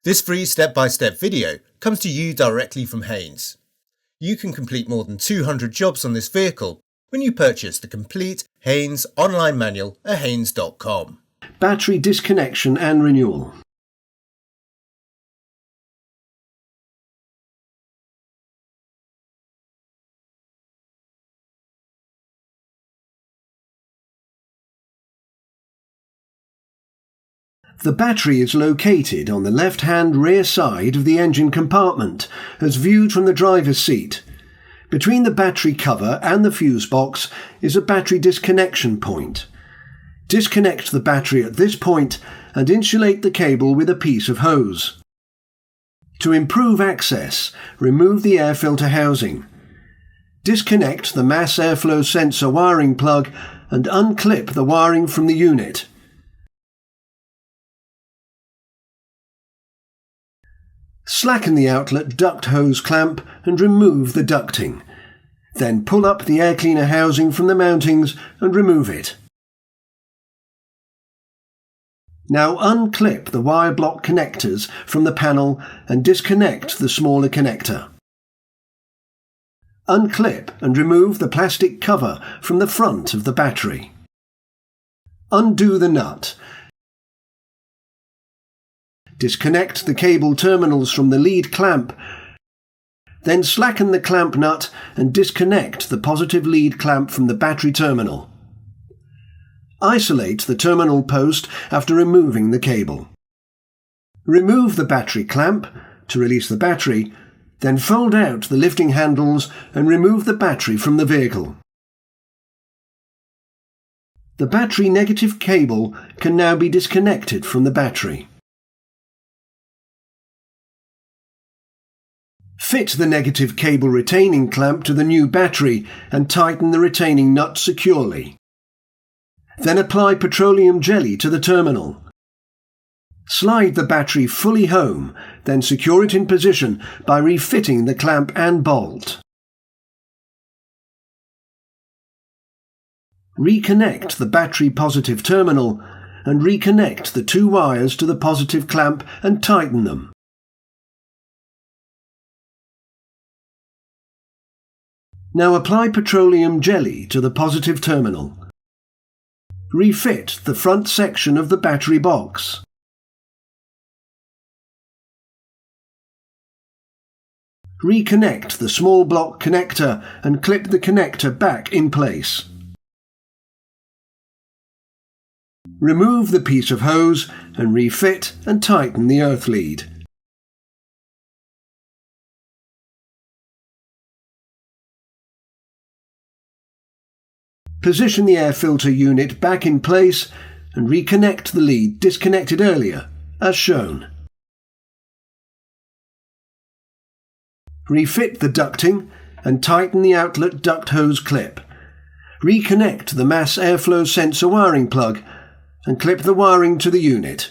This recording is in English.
This free step-by-step video comes to you directly from Haynes. You can complete more than 200 jobs on this vehicle when you purchase the complete Haynes online manual at haynes.com. Battery disconnection and renewal. The battery is located on the left-hand rear side of the engine compartment, as viewed from the driver's seat. Between the battery cover and the fuse box is a battery disconnection point. Disconnect the battery at this point and insulate the cable with a piece of hose. To improve access, remove the air filter housing. Disconnect the mass airflow sensor wiring plug and unclip the wiring from the unit. Slacken the outlet duct hose clamp and remove the ducting. Then pull up the air cleaner housing from the mountings and remove it. Now unclip the wire block connectors from the panel and disconnect the smaller connector. Unclip and remove the plastic cover from the front of the battery. Undo the nut. Disconnect the cable terminals from the lead clamp, then slacken the clamp nut and disconnect the positive lead clamp from the battery terminal. Isolate the terminal post after removing the cable. Remove the battery clamp to release the battery, then fold out the lifting handles and remove the battery from the vehicle. The battery negative cable can now be disconnected from the battery. Fit the negative cable retaining clamp to the new battery and tighten the retaining nut securely. Then apply petroleum jelly to the terminal. Slide the battery fully home, then secure it in position by refitting the clamp and bolt. Reconnect the battery positive terminal and reconnect the two wires to the positive clamp and tighten them. Now apply petroleum jelly to the positive terminal. Refit the front section of the battery box. Reconnect the small block connector and clip the connector back in place. Remove the piece of hose and refit and tighten the earth lead. Position the air filter unit back in place and reconnect the lead disconnected earlier, as shown. Refit the ducting and tighten the outlet duct hose clip. Reconnect the mass airflow sensor wiring plug and clip the wiring to the unit.